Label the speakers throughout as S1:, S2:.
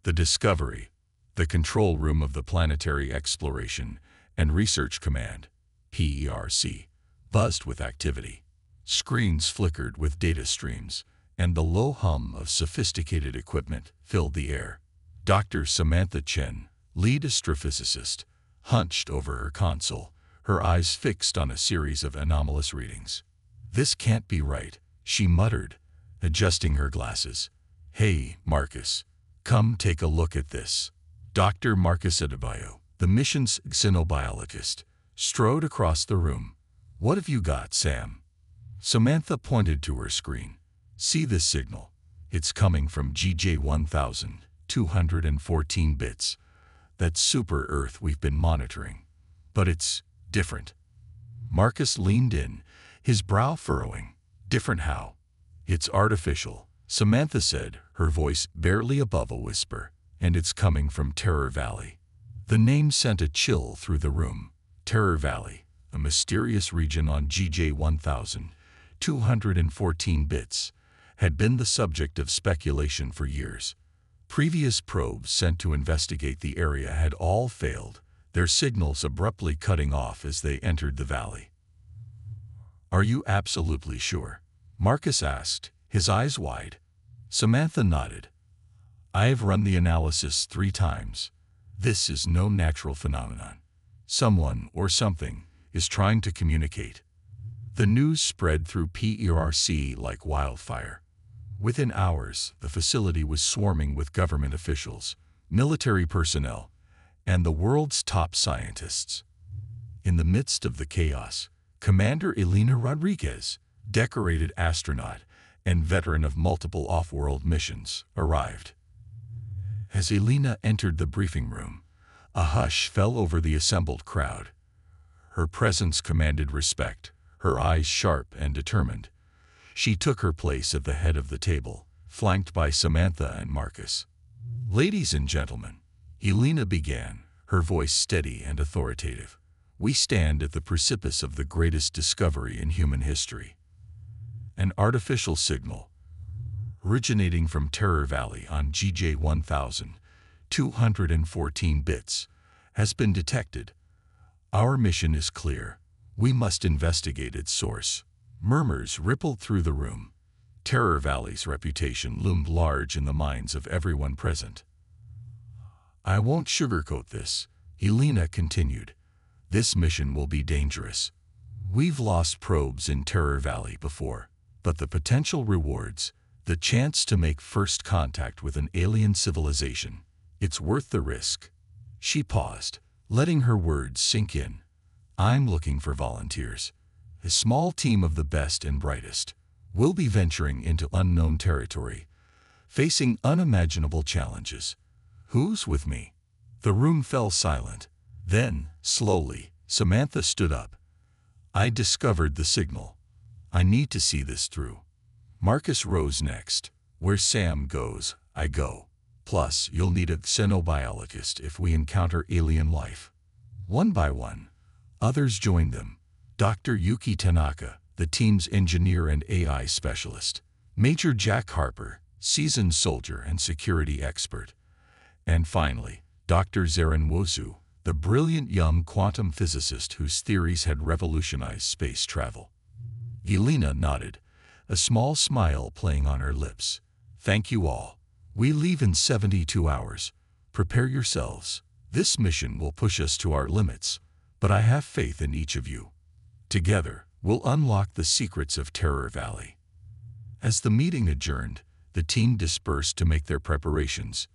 S1: The Discovery, the control room of the Planetary Exploration and Research Command, PERC, buzzed with activity. Screens flickered with data streams, and the low hum of sophisticated equipment filled the air. Dr. Samantha Chen, lead astrophysicist, hunched over her console, her eyes fixed on a series of anomalous readings. "This can't be right," she muttered, adjusting her glasses. "Hey, Marcus, come take a look at this." Dr. Marcus Adebayo, the mission's xenobiologist, strode across the room. "What have you got, Sam?" Samantha pointed to her screen. "See this signal? It's coming from GJ 1214 bits. That's super Earth we've been monitoring. But it's different." Marcus leaned in, his brow furrowing. "Different how?" "It's artificial," Samantha said, her voice barely above a whisper, "and it's coming from Terror Valley." The name sent a chill through the room. Terror Valley, a mysterious region on GJ 1214 bits, had been the subject of speculation for years. Previous probes sent to investigate the area had all failed, their signals abruptly cutting off as they entered the valley. "Are you absolutely sure?" Marcus asked, his eyes wide. Samantha nodded. "I have run the analysis 3 times. This is no natural phenomenon. Someone or something is trying to communicate." The news spread through PERC like wildfire. Within hours, the facility was swarming with government officials, military personnel, and the world's top scientists. In the midst of the chaos, Commander Elena Rodriguez, decorated astronaut and veteran of multiple off-world missions, arrived. As Elena entered the briefing room, a hush fell over the assembled crowd. Her presence commanded respect, her eyes sharp and determined. She took her place at the head of the table, flanked by Samantha and Marcus. "Ladies and gentlemen," Elena began, her voice steady and authoritative, "we stand at the precipice of the greatest discovery in human history. An artificial signal, originating from Terror Valley on GJ 1214 bits, has been detected. Our mission is clear. We must investigate its source." Murmurs rippled through the room. Terror Valley's reputation loomed large in the minds of everyone present. "I won't sugarcoat this," Elena continued. "This mission will be dangerous. We've lost probes in Terror Valley before, but the potential rewards, the chance to make first contact with an alien civilization, it's worth the risk." She paused, letting her words sink in. "I'm looking for volunteers. A small team of the best and brightest. We'll be venturing into unknown territory, facing unimaginable challenges. Who's with me?" The room fell silent. Then, slowly, Samantha stood up. "I discovered the signal. I need to see this through." Marcus rose next. "Where Sam goes, I go. Plus, you'll need a xenobiologist if we encounter alien life." One by one, others joined them. Dr. Yuki Tanaka, the team's engineer and AI specialist. Major Jack Harper, seasoned soldier and security expert. And finally, Dr. Zaran Wosu, the brilliant young quantum physicist whose theories had revolutionized space travel. Elena nodded, a small smile playing on her lips. "Thank you all. We leave in 72 hours. Prepare yourselves. This mission will push us to our limits, but I have faith in each of you. Together, we'll unlock the secrets of Terror Valley." As the meeting adjourned, the team dispersed to make their preparations.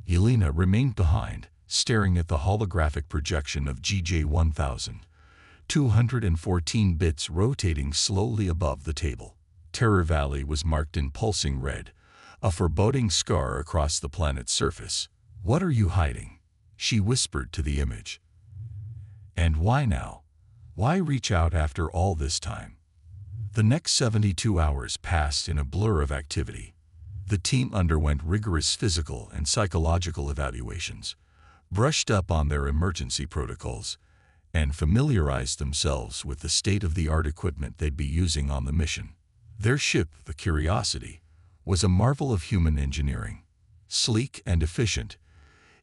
S1: Elena remained behind, staring at the holographic projection of GJ 1214 bits rotating slowly above the table. Terror Valley was marked in pulsing red, a foreboding scar across the planet's surface. "What are you hiding?" she whispered to the image. "And why now? Why reach out after all this time?" The next 72 hours passed in a blur of activity. The team underwent rigorous physical and psychological evaluations, brushed up on their emergency protocols, and familiarized themselves with the state-of-the-art equipment they'd be using on the mission. Their ship, the Curiosity, was a marvel of human engineering. sleek and efficient.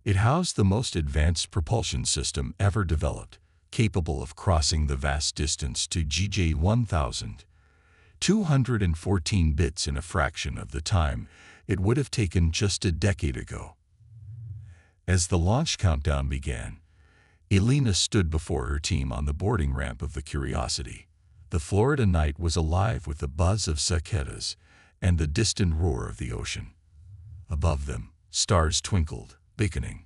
S1: It housed the most advanced propulsion system ever developed, capable of crossing the vast distance to GJ 1,214 bits in a fraction of the time it would have taken just a decade ago. As the launch countdown began, Elena stood before her team on the boarding ramp of the Curiosity. The Florida night was alive with the buzz of cicadas and the distant roar of the ocean. Above them, stars twinkled, beckoning.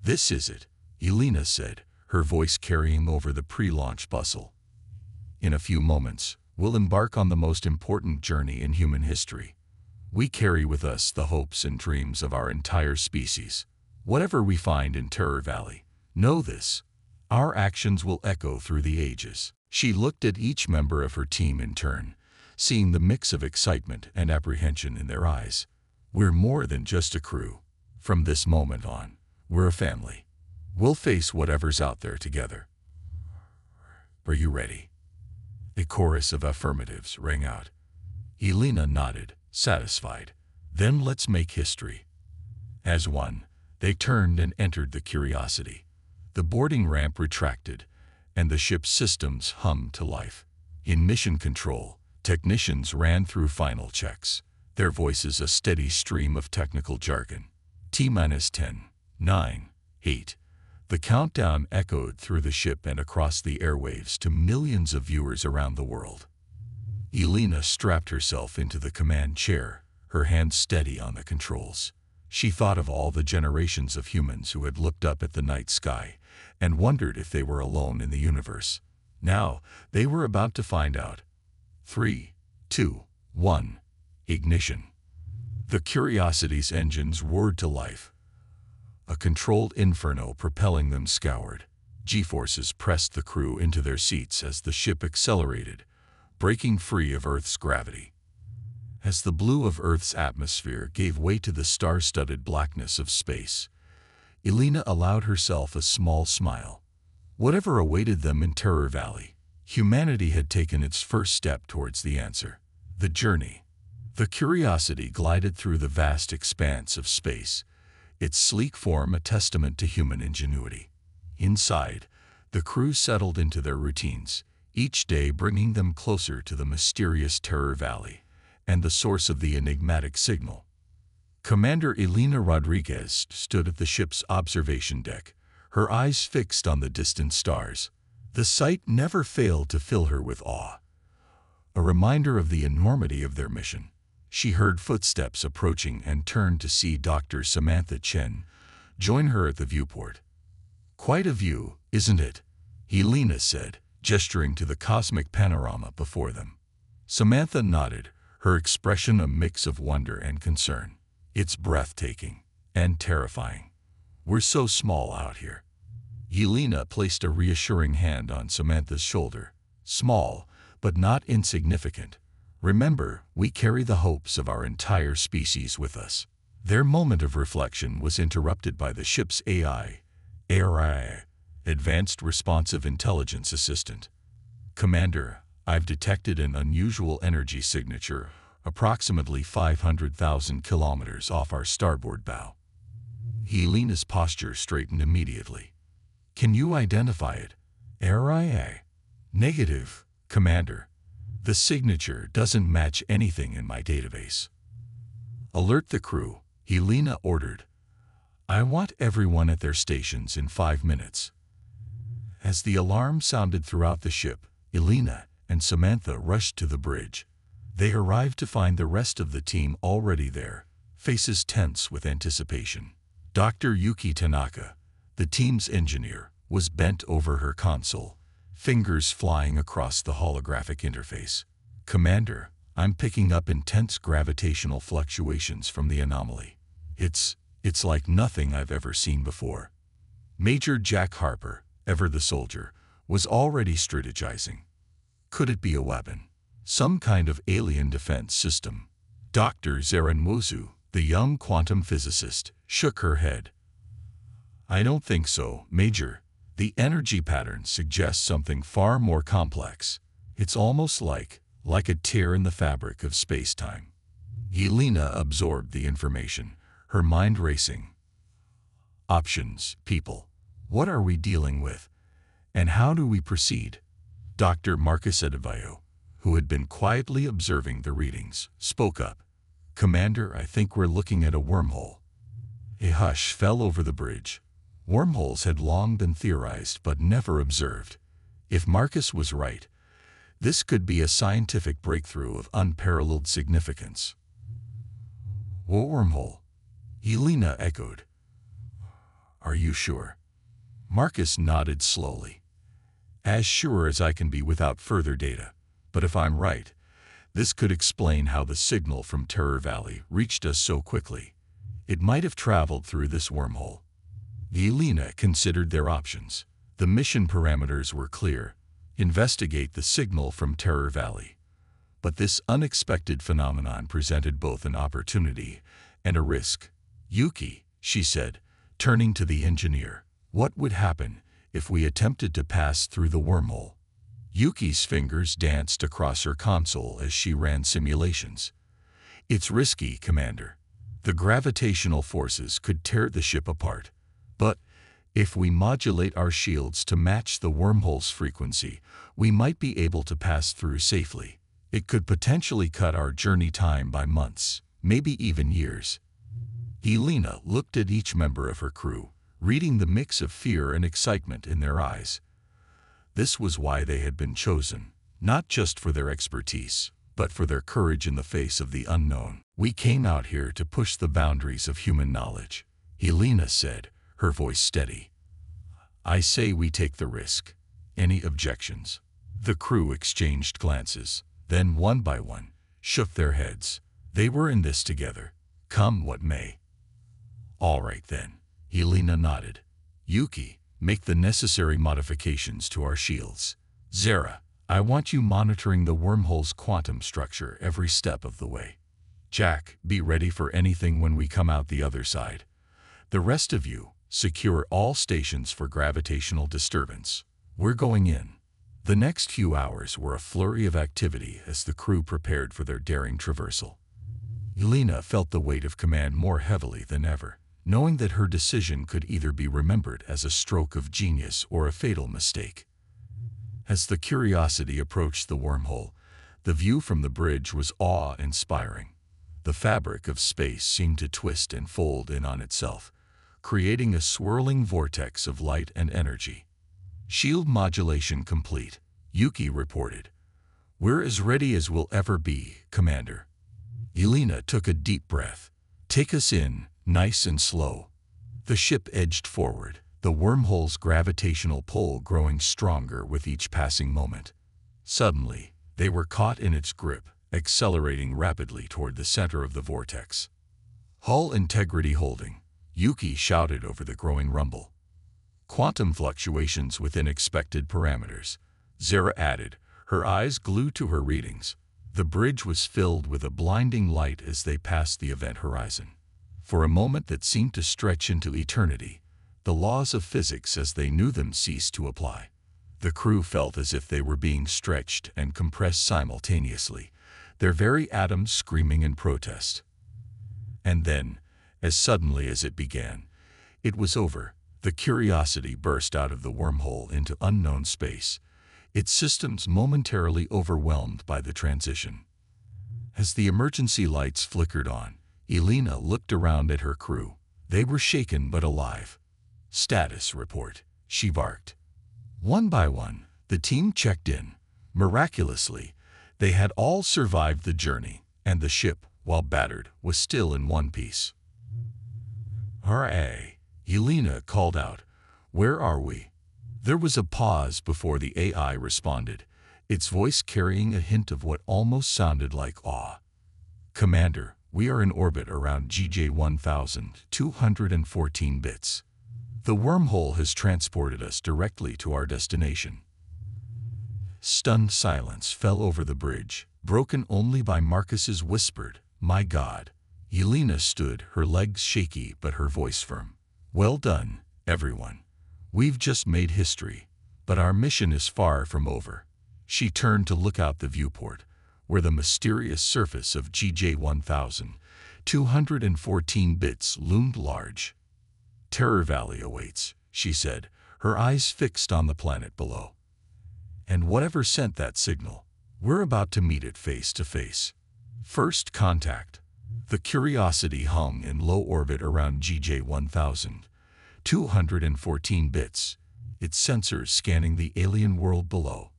S1: "This is it," Elena said, her voice carrying over the pre-launch bustle. "In a few moments, we'll embark on the most important journey in human history. We carry with us the hopes and dreams of our entire species. Whatever we find in Terror Valley, know this: our actions will echo through the ages." She looked at each member of her team in turn, seeing the mix of excitement and apprehension in their eyes. "We're more than just a crew. From this moment on, we're a family. We'll face whatever's out there together. Are you ready?" A chorus of affirmatives rang out. Elena nodded, satisfied. "Then let's make history." As one, they turned and entered the Curiosity. The boarding ramp retracted, and the ship's systems hummed to life. In mission control, technicians ran through final checks, their voices a steady stream of technical jargon. T-10, 9, 8. The countdown echoed through the ship and across the airwaves to millions of viewers around the world. Elena strapped herself into the command chair, her hands steady on the controls. She thought of all the generations of humans who had looked up at the night sky and wondered if they were alone in the universe. Now, they were about to find out. 3, 2, 1. Ignition. The Curiosity's engines roared to life. A controlled inferno propelling them scoured. G-forces pressed the crew into their seats as the ship accelerated, breaking free of Earth's gravity. As the blue of Earth's atmosphere gave way to the star-studded blackness of space, Elena allowed herself a small smile. Whatever awaited them in Terror Valley, humanity had taken its first step towards the answer. The journey. The Curiosity glided through the vast expanse of space, its sleek form a testament to human ingenuity. Inside, the crew settled into their routines, each day bringing them closer to the mysterious Terror Valley and the source of the enigmatic signal. Commander Elena Rodriguez stood at the ship's observation deck, her eyes fixed on the distant stars. The sight never failed to fill her with awe, a reminder of the enormity of their mission. She heard footsteps approaching and turned to see Dr. Samantha Chen join her at the viewport. "Quite a view, isn't it?" Elena said, gesturing to the cosmic panorama before them. Samantha nodded, her expression a mix of wonder and concern. "It's breathtaking and terrifying. We're so small out here." Elena placed a reassuring hand on Samantha's shoulder. "Small, but not insignificant. Remember, we carry the hopes of our entire species with us." Their moment of reflection was interrupted by the ship's ARI, Advanced Responsive Intelligence Assistant. "Commander, I've detected an unusual energy signature approximately 500,000 kilometers off our starboard bow." Elena's posture straightened immediately. "Can you identify it?" "ARI? Negative, Commander. The signature doesn't match anything in my database." "Alert the crew," Elena ordered. "I want everyone at their stations in 5 minutes." As the alarm sounded throughout the ship, Elena and Samantha rushed to the bridge. They arrived to find the rest of the team already there, faces tense with anticipation. Dr. Yuki Tanaka, the team's engineer, was bent over her console, fingers flying across the holographic interface. "Commander, I'm picking up intense gravitational fluctuations from the anomaly. It's like nothing I've ever seen before." Major Jack Harper, ever the soldier, was already strategizing. Could it be a weapon? Some kind of alien defense system? Dr. Zaran Muzu, the young quantum physicist, shook her head. "I don't think so, Major. The energy pattern suggests something far more complex. It's almost like a tear in the fabric of space-time." Elena absorbed the information, her mind racing. Options, people. What are we dealing with? And how do we proceed? Dr. Marcus Adebayo, who had been quietly observing the readings, spoke up. Commander, I think we're looking at a wormhole. A hush fell over the bridge. Wormholes had long been theorized but never observed. If Marcus was right, this could be a scientific breakthrough of unparalleled significance. A wormhole? Elena echoed. Are you sure? Marcus nodded slowly. As sure as I can be without further data. But if I'm right, this could explain how the signal from Terror Valley reached us so quickly. It might have traveled through this wormhole. Elena considered their options. The mission parameters were clear. Investigate the signal from Terror Valley. But this unexpected phenomenon presented both an opportunity and a risk. Yuki, she said, turning to the engineer, what would happen if we attempted to pass through the wormhole? Yuki's fingers danced across her console as she ran simulations. It's risky, Commander. The gravitational forces could tear the ship apart. But if we modulate our shields to match the wormhole's frequency, we might be able to pass through safely. It could potentially cut our journey time by months, maybe even years. Elena looked at each member of her crew, reading the mix of fear and excitement in their eyes. This was why they had been chosen, not just for their expertise, but for their courage in the face of the unknown. We came out here to push the boundaries of human knowledge, Elena said, her voice steady. I say we take the risk. Any objections? The crew exchanged glances, then one by one, shook their heads. They were in this together, come what may. All right then, Elena nodded. Yuki, make the necessary modifications to our shields. Zara, I want you monitoring the wormhole's quantum structure every step of the way. Jack, be ready for anything when we come out the other side. The rest of you, secure all stations for gravitational disturbance. We're going in. The next few hours were a flurry of activity as the crew prepared for their daring traversal. Elena felt the weight of command more heavily than ever, knowing that her decision could either be remembered as a stroke of genius or a fatal mistake. As the Curiosity approached the wormhole, the view from the bridge was awe-inspiring. The fabric of space seemed to twist and fold in on itself, creating a swirling vortex of light and energy. Shield modulation complete, Yuki reported. We're as ready as we'll ever be, Commander. Elena took a deep breath. Take us in, nice and slow. The ship edged forward, the wormhole's gravitational pull growing stronger with each passing moment. Suddenly, they were caught in its grip, accelerating rapidly toward the center of the vortex. Hull integrity holding, Yuki shouted over the growing rumble. Quantum fluctuations within expected parameters, Zara added, her eyes glued to her readings. The bridge was filled with a blinding light as they passed the event horizon. For a moment that seemed to stretch into eternity, the laws of physics as they knew them ceased to apply. The crew felt as if they were being stretched and compressed simultaneously, their very atoms screaming in protest. And then, as suddenly as it began, it was over. The Curiosity burst out of the wormhole into unknown space, its systems momentarily overwhelmed by the transition. As the emergency lights flickered on, Elena looked around at her crew. They were shaken but alive. Status report, she barked. One by one, the team checked in. Miraculously, they had all survived the journey, and the ship, while battered, was still in one piece. "Hooray!" Elena called out. "Where are we?" There was a pause before the AI responded, its voice carrying a hint of what almost sounded like awe. "Commander, we are in orbit around GJ 1214 bits. The wormhole has transported us directly to our destination." Stunned silence fell over the bridge, broken only by Marcus's whispered, "My God." Elena stood, her legs shaky but her voice firm. "Well done, everyone. We've just made history, but our mission is far from over." She turned to look out the viewport, where the mysterious surface of GJ 1000 214 bits loomed large. Terror Valley awaits, she said, her eyes fixed on the planet below. And whatever sent that signal, we're about to meet it face to face. First contact. The Curiosity hung in low orbit around GJ 1000, 214 bits, its sensors scanning the alien world below.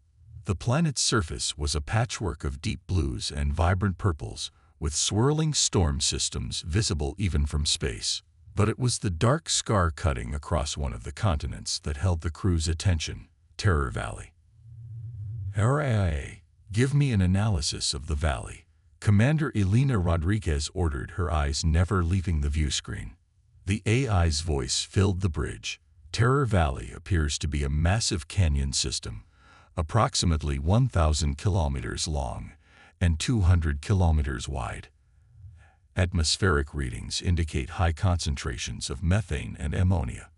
S1: The planet's surface was a patchwork of deep blues and vibrant purples, with swirling storm systems visible even from space. But it was the dark scar cutting across one of the continents that held the crew's attention, Terror Valley. RIA, give me an analysis of the valley. Commander Elena Rodriguez ordered, her eyes never leaving the view screen. The AI's voice filled the bridge. Terror Valley appears to be a massive canyon system, approximately 1,000 kilometers long and 200 kilometers wide. Atmospheric readings indicate high concentrations of methane and ammonia.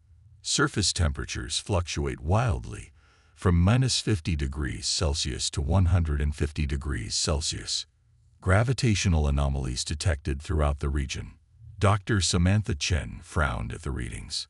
S1: Surface temperatures fluctuate wildly, from -50 degrees Celsius to 150 degrees Celsius. Gravitational anomalies detected throughout the region. Dr. Samantha Chen frowned at the readings.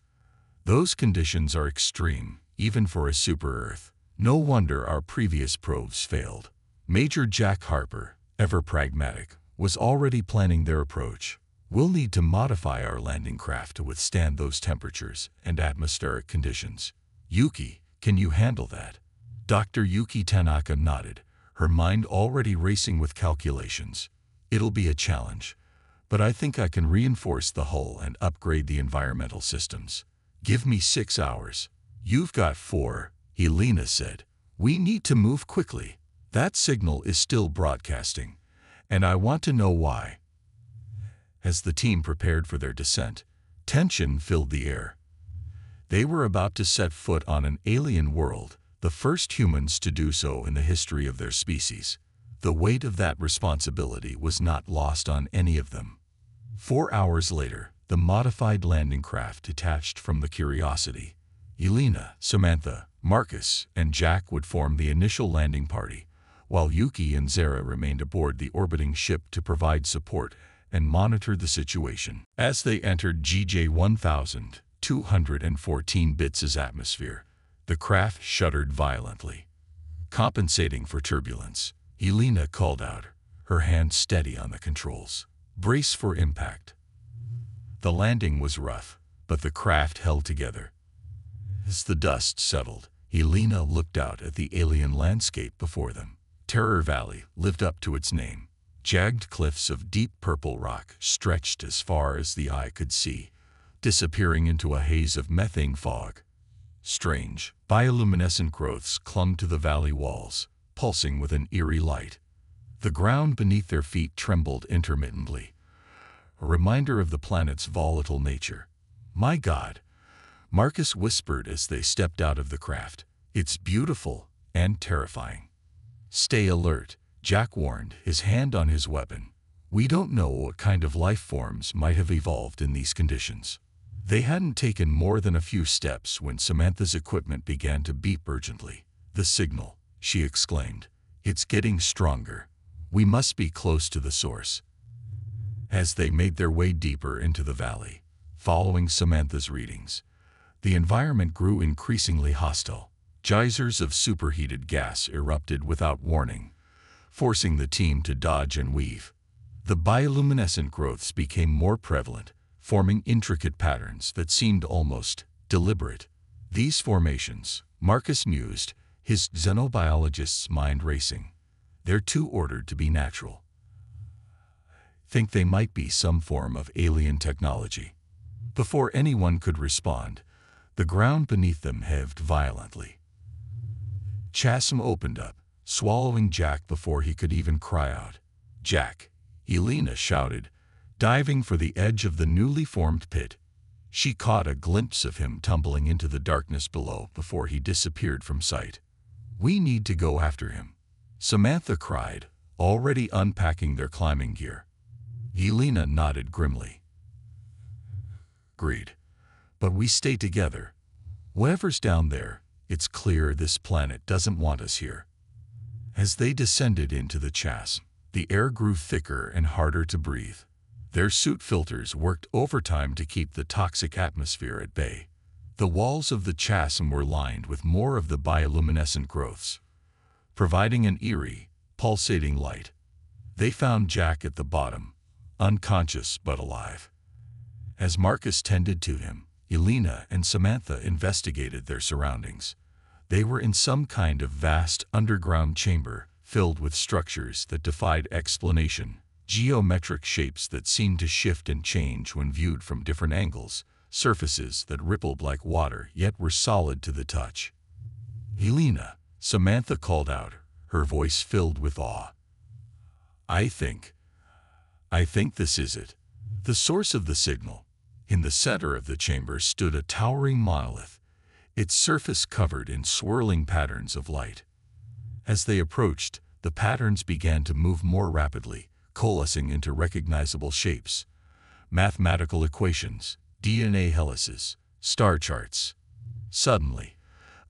S1: Those conditions are extreme, even for a super-Earth. No wonder our previous probes failed. Major Jack Harper, ever pragmatic, was already planning their approach. We'll need to modify our landing craft to withstand those temperatures and atmospheric conditions. Yuki, can you handle that? Dr. Yuki Tanaka nodded, her mind already racing with calculations. It'll be a challenge, but I think I can reinforce the hull and upgrade the environmental systems. Give me 6 hours. You've got 4, Elena said. We need to move quickly. That signal is still broadcasting, and I want to know why. As the team prepared for their descent, tension filled the air. They were about to set foot on an alien world, the first humans to do so in the history of their species. The weight of that responsibility was not lost on any of them. 4 hours later, the modified landing craft detached from the Curiosity. Elena, Samantha, Marcus, and Jack would form the initial landing party, while Yuki and Zara remained aboard the orbiting ship to provide support and monitor the situation. As they entered GJ 1000, 214 bits' atmosphere, the craft shuddered violently. Compensating for turbulence, Elena called out, her hand steady on the controls. Brace for impact. The landing was rough, but the craft held together. As the dust settled, Elena looked out at the alien landscape before them. Terror Valley lived up to its name. Jagged cliffs of deep purple rock stretched as far as the eye could see, disappearing into a haze of methane fog. Strange, bioluminescent growths clung to the valley walls, pulsing with an eerie light. The ground beneath their feet trembled intermittently, a reminder of the planet's volatile nature. My God, Marcus whispered as they stepped out of the craft. It's beautiful and terrifying. Stay alert, Jack warned, his hand on his weapon. We don't know what kind of life forms might have evolved in these conditions. They hadn't taken more than a few steps when Samantha's equipment began to beep urgently. The signal, she exclaimed. It's getting stronger. We must be close to the source. As they made their way deeper into the valley, following Samantha's readings, the environment grew increasingly hostile. Geysers of superheated gas erupted without warning, forcing the team to dodge and weave. The bioluminescent growths became more prevalent, forming intricate patterns that seemed almost deliberate. These formations, Marcus mused, his xenobiologist's mind racing. They're too ordered to be natural. Think they might be some form of alien technology. Before anyone could respond, the ground beneath them heaved violently. Chasm opened up, swallowing Jack before he could even cry out. Jack, Elena shouted, diving for the edge of the newly formed pit. She caught a glimpse of him tumbling into the darkness below before he disappeared from sight. We need to go after him, Samantha cried, already unpacking their climbing gear. Elena nodded grimly. Agreed. But we stay together. Whatever's down there, it's clear this planet doesn't want us here. As they descended into the chasm, the air grew thicker and harder to breathe. Their suit filters worked overtime to keep the toxic atmosphere at bay. The walls of the chasm were lined with more of the bioluminescent growths, providing an eerie, pulsating light. They found Jack at the bottom, unconscious but alive. As Marcus tended to him, Elena and Samantha investigated their surroundings. They were in some kind of vast underground chamber filled with structures that defied explanation, geometric shapes that seemed to shift and change when viewed from different angles, surfaces that rippled like water yet were solid to the touch. "Elena," Samantha called out, her voice filled with awe. I think this is it. The source of the signal." In the center of the chamber stood a towering monolith, its surface covered in swirling patterns of light. As they approached, the patterns began to move more rapidly, coalescing into recognizable shapes. Mathematical equations, DNA helices, star charts. Suddenly,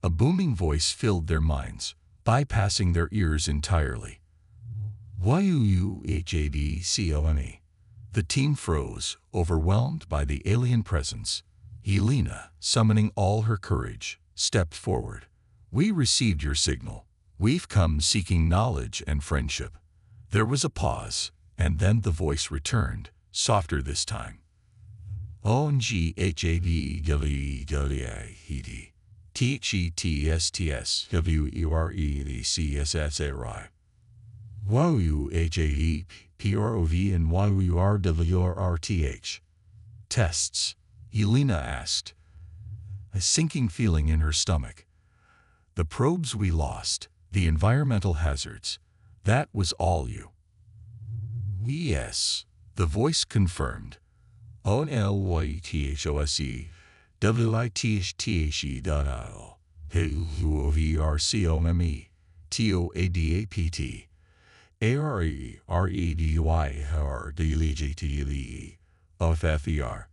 S1: a booming voice filled their minds, bypassing their ears entirely. "YUUHADCOME." The team froze, overwhelmed by the alien presence. Elena, summoning all her courage, stepped forward. "We received your signal. We've come seeking knowledge and friendship." There was a pause, and then the voice returned, softer this time. "ONGHADWEWIHED THETSTSWEREDCSSARI YUHAEPROV and YURWRTH." "Tests?" Elena asked, a sinking feeling in her stomach. "The probes we lost, the environmental hazards, that was all you?" "Yes," the voice confirmed. "ONLYTHOSE WITHTHE.IL HUOVRCOME TOADAPT AREREDYHRDLGTLE OFFER.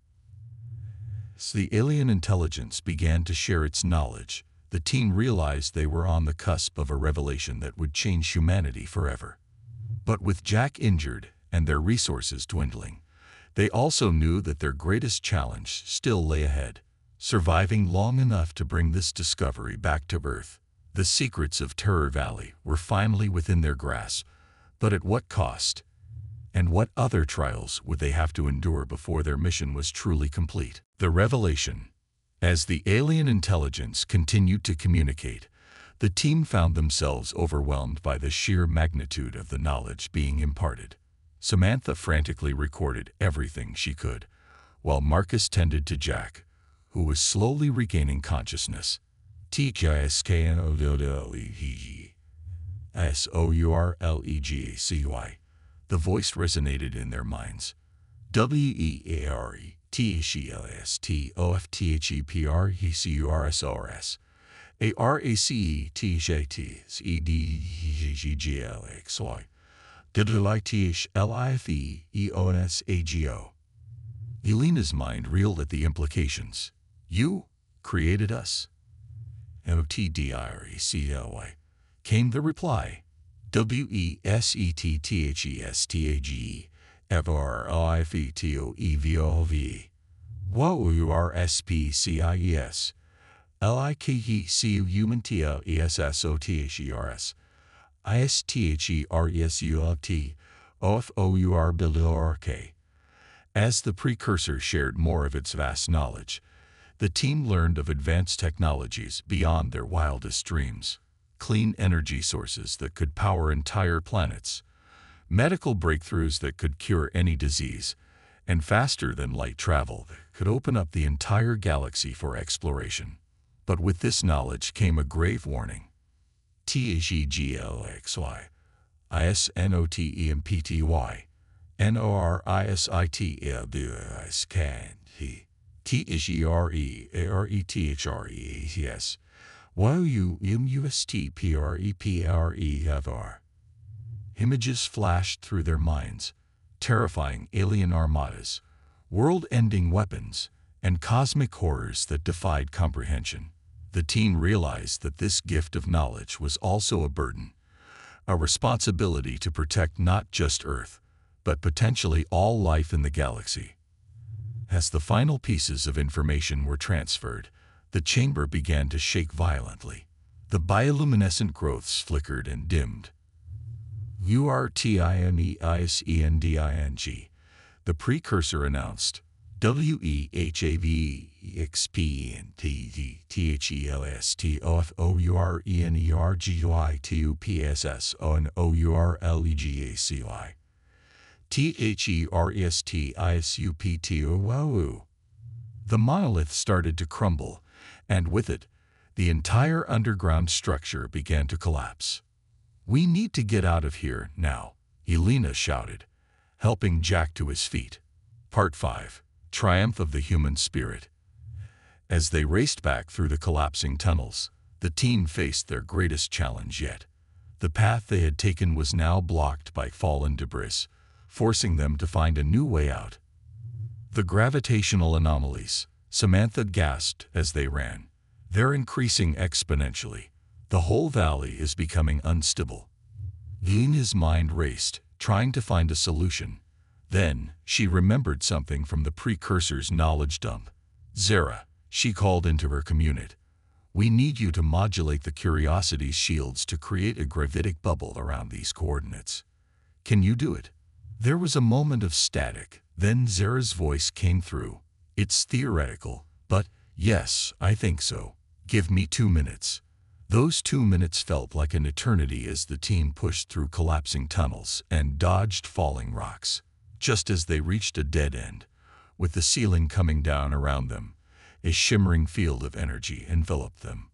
S1: As the alien intelligence began to share its knowledge, the team realized they were on the cusp of a revelation that would change humanity forever. But with Jack injured and their resources dwindling, they also knew that their greatest challenge still lay ahead: surviving long enough to bring this discovery back to Earth. The secrets of Terror Valley were finally within their grasp, but at what cost? And what other trials would they have to endure before their mission was truly complete? The revelation. As the alien intelligence continued to communicate, the team found themselves overwhelmed by the sheer magnitude of the knowledge being imparted. Samantha frantically recorded everything she could, while Marcus tended to Jack, who was slowly regaining consciousness. "TISKNOWLEGSOURLEGACY." The voice resonated in their minds. "WEARETHESTOFTHEPRECURSORS ARACTHSEDGGLXY DLITHLIFEONSAGO." Elena's mind reeled at the implications. "You created us?" "OTDIRECLY," came the reply. "WESETTHESTAGE FRLIFETOEVOV WOURSPCIES LIKECUMENTIAESSOTHERS ISTHERESULT OFOURBILORK." As the precursor shared more of its vast knowledge, the team learned of advanced technologies beyond their wildest dreams. Clean energy sources that could power entire planets, medical breakthroughs that could cure any disease, and faster-than-light travel that could open up the entire galaxy for exploration. But with this knowledge came a grave warning. "TAGGLXY ISNOTEMPTY NORISITLDSCANT THEREARETHREATS YUMUSTPREPREFR." Images flashed through their minds, terrifying alien armadas, world-ending weapons, and cosmic horrors that defied comprehension. The team realized that this gift of knowledge was also a burden, a responsibility to protect not just Earth, but potentially all life in the galaxy. As the final pieces of information were transferred, the chamber began to shake violently. The bioluminescent growths flickered and dimmed. URTINEISENDING, the precursor announced. WEHAVEXPENTETHELSTOFOURENERGYTUPSSONOURLEGACY. THERESTISUPTOWOW. The monolith started to crumble, and with it, the entire underground structure began to collapse. "We need to get out of here now," Elena shouted, helping Jack to his feet. Part 5. Triumph of the Human Spirit. As they raced back through the collapsing tunnels, the team faced their greatest challenge yet. The path they had taken was now blocked by fallen debris, forcing them to find a new way out. "The gravitational anomalies," Samantha gasped as they ran. "They're increasing exponentially. The whole valley is becoming unstable." Elena's mind raced, trying to find a solution. Then, she remembered something from the precursor's knowledge dump. "Zara," she called into her community, "we need you to modulate the Curiosity's shields to create a gravitic bubble around these coordinates. Can you do it?" There was a moment of static, then Zara's voice came through. "It's theoretical, but yes, I think so. Give me 2 minutes." Those 2 minutes felt like an eternity as the team pushed through collapsing tunnels and dodged falling rocks. Just as they reached a dead end, with the ceiling coming down around them, a shimmering field of energy enveloped them.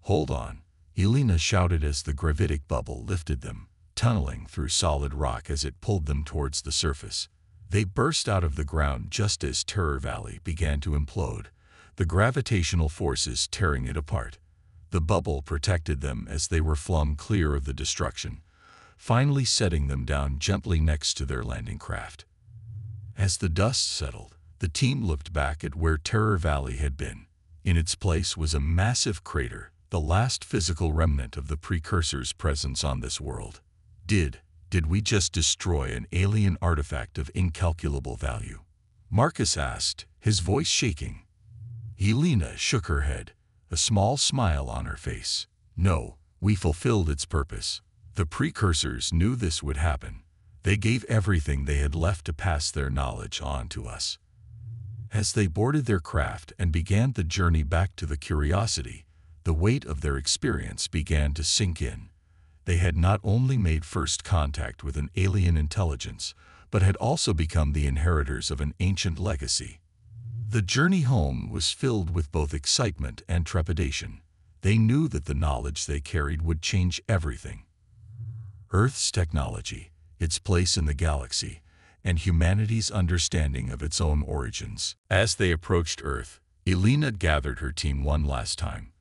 S1: "Hold on," Elena shouted as the gravitic bubble lifted them, tunneling through solid rock as it pulled them towards the surface. They burst out of the ground just as Terror Valley began to implode, the gravitational forces tearing it apart. The bubble protected them as they were flung clear of the destruction, finally setting them down gently next to their landing craft. As the dust settled, the team looked back at where Terror Valley had been. In its place was a massive crater, the last physical remnant of the precursor's presence on this world. Did we just destroy an alien artifact of incalculable value?" Marcus asked, his voice shaking. Elena shook her head, a small smile on her face. "No, we fulfilled its purpose. The precursors knew this would happen. They gave everything they had left to pass their knowledge on to us." As they boarded their craft and began the journey back to the Curiosity, the weight of their experience began to sink in. They had not only made first contact with an alien intelligence, but had also become the inheritors of an ancient legacy. The journey home was filled with both excitement and trepidation. They knew that the knowledge they carried would change everything. Earth's technology, its place in the galaxy, and humanity's understanding of its own origins. As they approached Earth, Elena gathered her team one last time.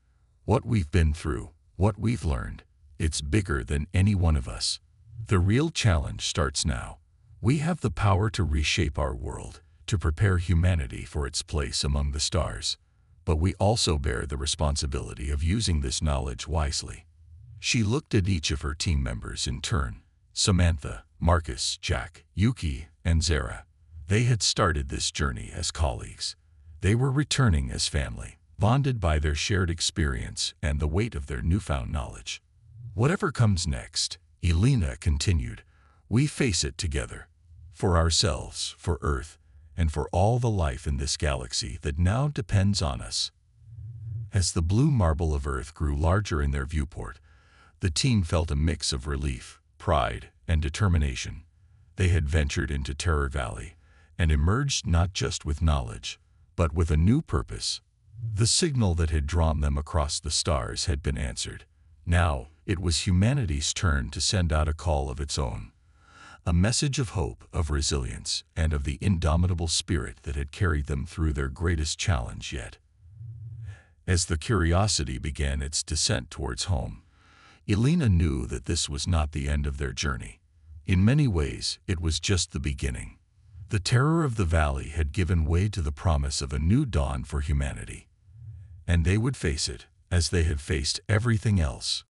S1: "What we've been through, what we've learned, it's bigger than any one of us. The real challenge starts now. We have the power to reshape our world, to prepare humanity for its place among the stars. But we also bear the responsibility of using this knowledge wisely." She looked at each of her team members in turn. Samantha, Marcus, Jack, Yuki, and Zara. They had started this journey as colleagues. They were returning as family, bonded by their shared experience and the weight of their newfound knowledge. "Whatever comes next," Elena continued, "we face it together. For ourselves, for Earth, and for all the life in this galaxy that now depends on us." As the blue marble of Earth grew larger in their viewport, the team felt a mix of relief, pride, and determination. They had ventured into Terror Valley and emerged not just with knowledge, but with a new purpose. The signal that had drawn them across the stars had been answered. Now, it was humanity's turn to send out a call of its own. A message of hope, of resilience, and of the indomitable spirit that had carried them through their greatest challenge yet. As the Curiosity began its descent towards home, Elena knew that this was not the end of their journey. In many ways, it was just the beginning. The terror of the valley had given way to the promise of a new dawn for humanity. And they would face it, as they had faced everything else,